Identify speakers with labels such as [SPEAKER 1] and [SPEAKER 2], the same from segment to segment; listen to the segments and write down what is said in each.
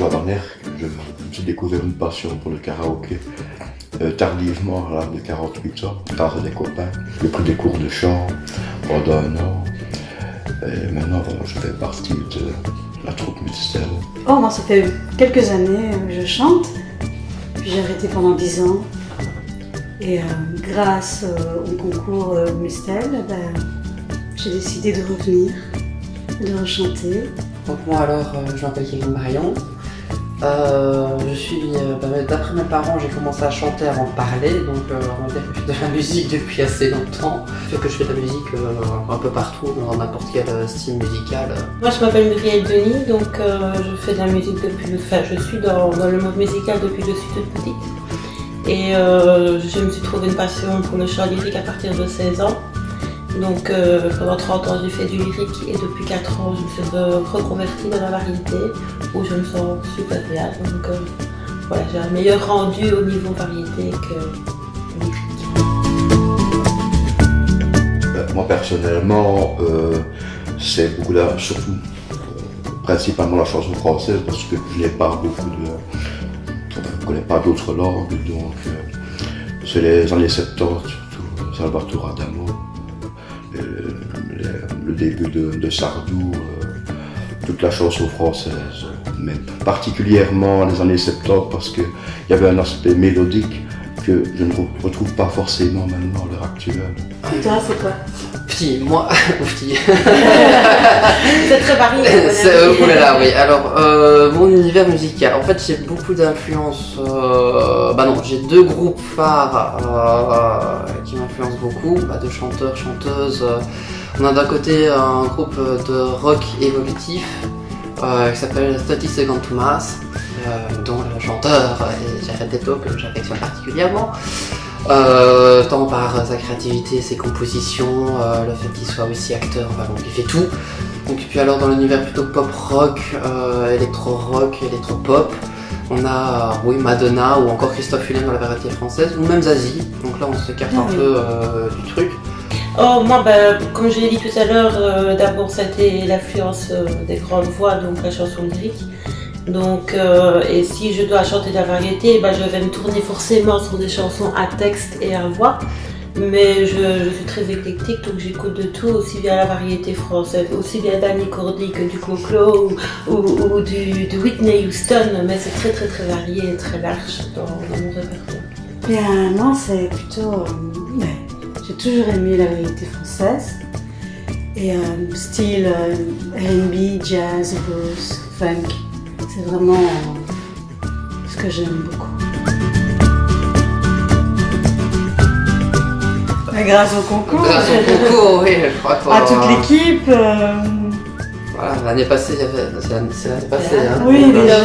[SPEAKER 1] dernière, j'ai découvert une passion pour le karaoké. Tardivement, à l'âge de 48 ans, grâce à des copains. J'ai pris des cours de chant pendant 1 an. Et maintenant, je fais partie de la troupe Mistelle.
[SPEAKER 2] Oh, moi, ça fait quelques années que je chante. Puis j'ai arrêté pendant 10 ans. Et grâce au concours Mistelle, j'ai décidé de revenir, de rechanter.
[SPEAKER 3] Donc moi alors, je m'appelle Kevin Marion. D'après mes parents, j'ai commencé à chanter avant de parler, donc on va dire que je fais de la musique depuis assez longtemps. Je fais de la musique un peu partout, dans n'importe quel style musical.
[SPEAKER 4] Moi je m'appelle Muriel Denis, donc je fais de la musique depuis, je suis dans le monde musical depuis que je suis toute petite. Et je me suis trouvé une passion pour le chant lyrique à partir de 16 ans. Donc pendant 30 ans j'ai fait du lyrique et depuis 4 ans je me suis reconvertie dans la variété où je me sens super bien. Donc voilà, j'ai un meilleur rendu au niveau variété que lyrique.
[SPEAKER 1] Moi personnellement, c'est beaucoup surtout principalement la chanson française parce que je n'ai pas je ne connais pas d'autres langues, donc c'est les années 70 surtout, Salvatore Adamo. Le début de Sardou, toute la chanson française, mais particulièrement les années 70 parce qu'il y avait un aspect mélodique que je ne retrouve pas forcément maintenant à l'heure actuelle.
[SPEAKER 2] Et toi, c'est quoi?
[SPEAKER 3] Petit, moi, petit.
[SPEAKER 4] C'est très varié.
[SPEAKER 3] Oulala, oui. Alors, mon univers musical, en fait, j'ai beaucoup d'influences. J'ai 2 groupes phares qui m'influencent beaucoup, de chanteurs, chanteuses. On a d'un côté un groupe de rock évolutif qui s'appelle 30 Seconds to Mars, dont le chanteur est Jared Leto, que j'affectionne particulièrement. Tant par sa créativité, ses compositions, le fait qu'il soit aussi acteur, il fait tout. Donc, puis alors dans l'univers plutôt pop-rock, électro-rock, électro-pop, on a Madonna ou encore Christophe Willem dans la variété française, ou même Zazie. Donc là on s'écarte un peu du truc.
[SPEAKER 4] Oh, moi, comme je l'ai dit tout à l'heure, d'abord c'était l'influence des grandes voix, donc la chanson lyrique. Donc, et si je dois chanter de la variété, je vais me tourner forcément sur des chansons à texte et à voix. Mais je suis très éclectique, donc j'écoute de tout, aussi bien la variété française, aussi bien d'Annie Cordy que du Clo-Clo ou du Whitney Houston. Mais c'est très très très varié et très large dans mon répertoire.
[SPEAKER 2] Bien, non, c'est plutôt... j'ai toujours aimé la variété française. Et style R&B, jazz, blues, funk. C'est vraiment ce que j'aime beaucoup. Mais grâce au concours,
[SPEAKER 3] Oui, je crois que...
[SPEAKER 2] à toute l'équipe.
[SPEAKER 3] Voilà, l'année passée, c'est l'année passée.
[SPEAKER 2] Oui, déjà.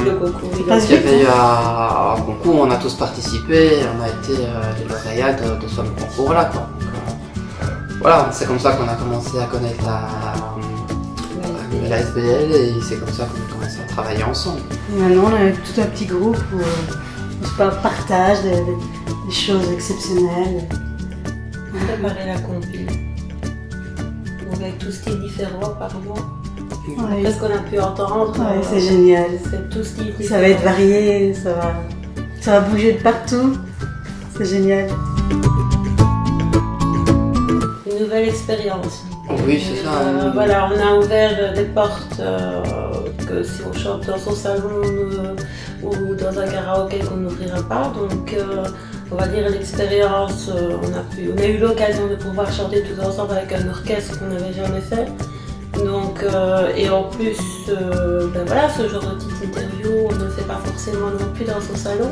[SPEAKER 4] Le concours.
[SPEAKER 3] Il y avait eu un concours, on a tous participé, on a été les lauréats de ce concours-là, quoi. Donc, voilà, c'est comme ça qu'on a commencé à connaître la SBL et c'est comme ça qu'on a commencé à travailler ensemble.
[SPEAKER 2] Et maintenant, on a tout un petit groupe où on se partage des choses exceptionnelles.
[SPEAKER 4] Préparer la compil. Donc avec tout style différent apparemment.
[SPEAKER 2] Ouais.
[SPEAKER 4] Après ce qu'on a pu entendre,
[SPEAKER 2] Ouais, c'est génial.
[SPEAKER 4] c'est tout style différent.
[SPEAKER 2] Ça va être varié, ça va bouger de partout. C'est génial.
[SPEAKER 4] Une nouvelle expérience.
[SPEAKER 3] Oui, c'est ça.
[SPEAKER 4] Voilà, on a ouvert des portes que si on chante dans son salon ou dans un karaoké qu'on n'ouvrira pas. Donc on va dire l'expérience, on a eu l'occasion de pouvoir chanter tous ensemble avec un orchestre qu'on n'avait jamais fait. Donc, et en plus, ce genre de petite interview, on ne le fait pas forcément non plus dans son salon.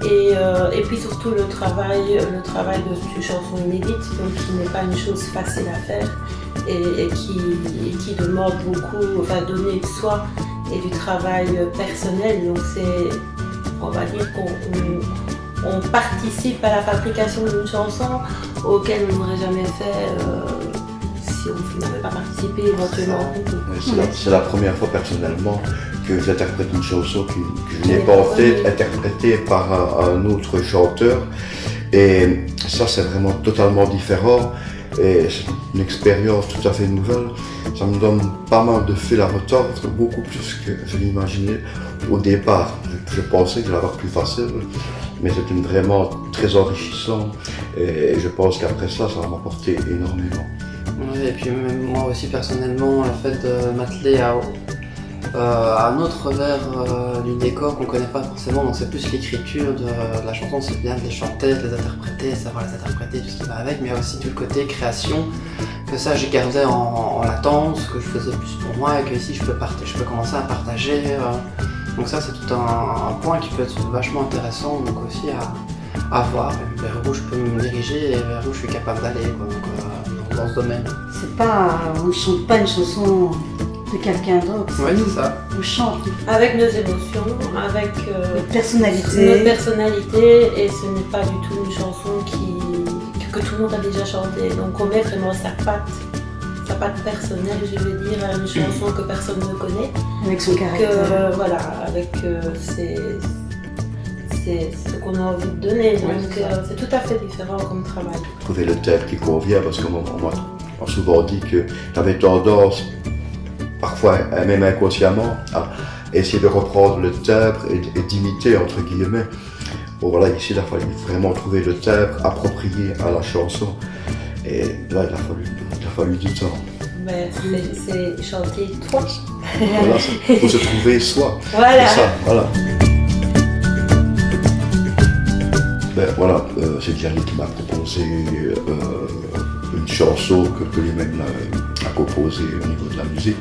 [SPEAKER 4] Et puis surtout le travail de chansons inédites, donc qui n'est pas une chose facile à faire et qui demande beaucoup, donner de soi et du travail personnel. Donc on va dire qu'on participe à la fabrication d'une chanson auquel on n'aurait jamais fait si on n'avait pas participé éventuellement.
[SPEAKER 1] C'est la première fois personnellement que j'interprète une chanson que je n'ai pas fait interprétée par un autre chanteur. Et ça, c'est vraiment totalement différent. Et c'est une expérience tout à fait nouvelle. Ça me donne pas mal de fil à retordre, beaucoup plus que je l'imaginais au départ. Je pensais que j'allais avoir plus facile, mais c'était vraiment très enrichissant. Et je pense qu'après ça va m'apporter énormément.
[SPEAKER 3] Oui, et puis même moi aussi personnellement, le fait de m'atteler à un autre revers du décor qu'on ne connaît pas forcément, donc c'est plus l'écriture de la chanson, c'est bien de les chanter, de les interpréter, savoir les interpréter, tout ce qui va avec, mais il y a aussi tout le côté création, que ça je gardais en latence, que je faisais plus pour moi, et que ici je peux commencer à partager. Donc ça c'est tout un point qui peut être vachement intéressant, donc aussi à voir, vers où je peux me diriger et vers où je suis capable d'aller dans ce domaine.
[SPEAKER 2] On ne chante pas une chanson de quelqu'un d'autre.
[SPEAKER 3] Oui, c'est ça.
[SPEAKER 2] On chante
[SPEAKER 4] Avec nos émotions, avec
[SPEAKER 2] notre personnalité.
[SPEAKER 4] notre personnalité, et ce n'est pas du tout une chanson que tout le monde a déjà chantée. Donc on met vraiment sa patte personnelle, je veux dire, à une chanson que personne ne connaît.
[SPEAKER 2] Avec son caractère.
[SPEAKER 4] Voilà, avec c'est ce qu'on a envie de donner. Donc c'est tout à fait différent comme travail.
[SPEAKER 1] Trouver le thème qui convient, parce qu'on m'a souvent dit que j'avais tendance, parfois même inconsciemment, à essayer de reprendre le timbre et d'imiter entre guillemets. Bon voilà, ici il a fallu vraiment trouver le timbre approprié à la chanson. Et là il a fallu du temps.
[SPEAKER 4] Mais c'est chanter toi.
[SPEAKER 1] Voilà, il faut se trouver soi.
[SPEAKER 4] Voilà.
[SPEAKER 1] C'est ça, voilà. Ben voilà, c'est Gianni qui m'a proposé une chanson que lui-même a composée au niveau de la musique.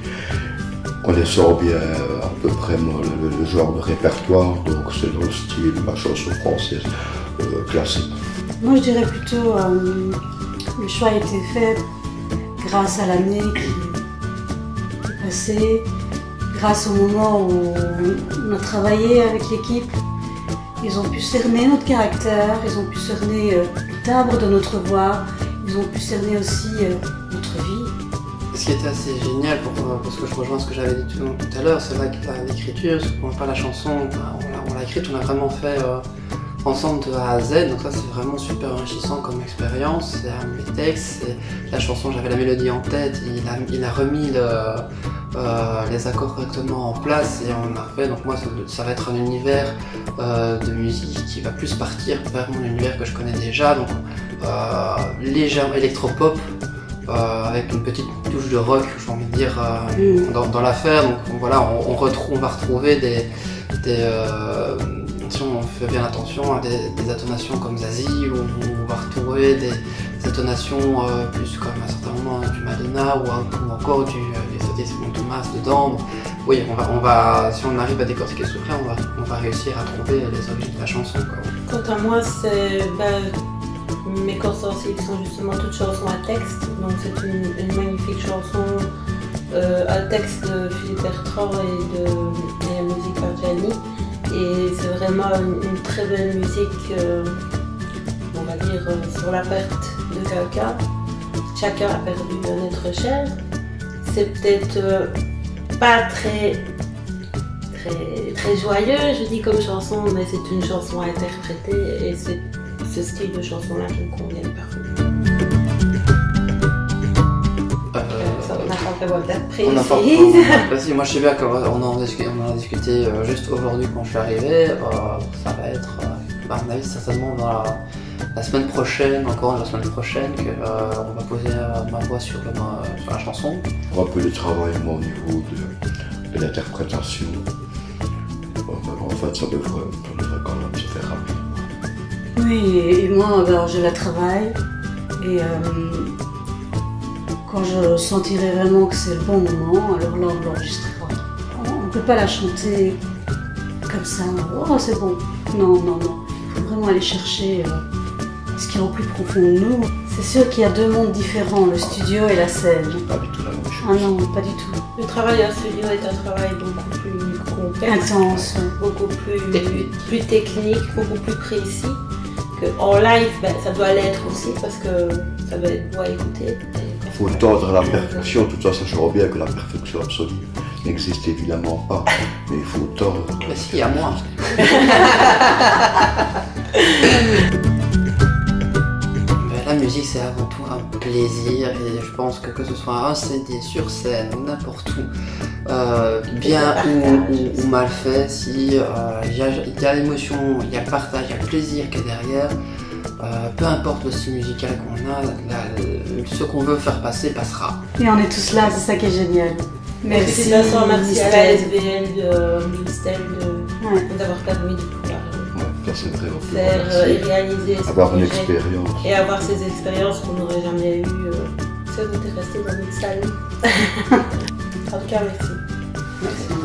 [SPEAKER 1] Connaissant bien à peu près le genre de répertoire, donc c'est dans le style de la chanson française classique.
[SPEAKER 2] Moi je dirais plutôt le choix a été fait grâce à l'année qui est passée, grâce au moment où on a travaillé avec l'équipe. Ils ont pu cerner notre caractère, ils ont pu cerner le timbre de notre voix, ils ont pu cerner aussi notre vie.
[SPEAKER 3] Ce qui était assez génial, parce que je rejoins ce que j'avais dit tout à l'heure, c'est là que l'écriture, parce que pour pas la chanson, on l'a écrite, on a vraiment fait ensemble de A à Z, donc ça c'est vraiment super enrichissant comme expérience. Les textes, la chanson, j'avais la mélodie en tête, il a remis les accords correctement en place et on a fait, donc moi ça va être un univers de musique qui va plus partir vers mon univers que je connais déjà, donc légèrement électropop, avec une petite touche de rock, j'ai envie de dire, dans l'affaire. Donc voilà, on va retrouver si on fait bien attention, des intonations comme Zazie, ou on va retrouver des intonations plus comme à certains moments du Madonna ou encore du Saint Thomas dedans. Donc, oui, si on arrive à décortiquer ce près, on va réussir à trouver les origines de la chanson, quoi.
[SPEAKER 4] Quant à moi, mes corps sensibles sont justement toutes chansons à texte, donc c'est une magnifique chanson à texte de Philippe Bertrand et la musique par Gianni. Et c'est vraiment une très belle musique, on va dire, sur la perte de quelqu'un. Chacun a perdu un être cher. C'est peut-être pas très joyeux, je dis comme chanson, mais c'est une chanson à interpréter et c'est ce style de chanson-là qui me convient parfaitement. On n'a pas vraiment date précise.
[SPEAKER 3] On n'a pas vraiment précis. Moi je sais bien qu'on en a discuté juste aujourd'hui quand je suis arrivé. Ça va être, à mon avis, certainement dans la semaine prochaine, encore la semaine prochaine, qu'on va poser ma voix sur la chanson.
[SPEAKER 1] Un peu de travail au niveau de l'interprétation. En fait, ça devrait quand même se faire rapidement.
[SPEAKER 2] Oui, et moi alors, je la travaille et quand je sentirai vraiment que c'est le bon moment, alors là on l'enregistrera. On ne peut pas la chanter comme ça, oh c'est bon. Non. Il faut vraiment aller chercher ce qui est au plus profond de nous. C'est sûr qu'il y a deux mondes différents, le studio et la scène.
[SPEAKER 1] Pas du tout la même chose.
[SPEAKER 2] Ah non, pas du tout.
[SPEAKER 4] Le travail en studio est un travail beaucoup plus complexe,
[SPEAKER 2] Intense.
[SPEAKER 4] beaucoup plus technique, beaucoup plus précis. En live, ça doit l'être aussi parce que ça doit être beau à écouter.
[SPEAKER 1] Il faut tendre à la perfection, tout ça sachant bien que la perfection absolue n'existe évidemment pas, mais il faut tendre.
[SPEAKER 3] Mais si, à moi. La musique c'est avant tout un plaisir et je pense que ce soit un CD sur scène ou n'importe où, bien ou mal fait, si il y a l'émotion, il y a le partage, il y a le plaisir qui est derrière, peu importe le style musical qu'on a, ce qu'on veut faire passer passera.
[SPEAKER 2] Et on est tous là, c'est ça qui est génial.
[SPEAKER 4] Merci. De toute façon, merci à la SBL de Mixtel d'avoir permis de pouvoir
[SPEAKER 1] c'est vrai,
[SPEAKER 4] faire et réaliser
[SPEAKER 1] avoir une expérience.
[SPEAKER 4] Et avoir ces expériences qu'on n'aurait jamais eues si on était resté dans notre salle. En tout cas, merci.
[SPEAKER 2] Merci.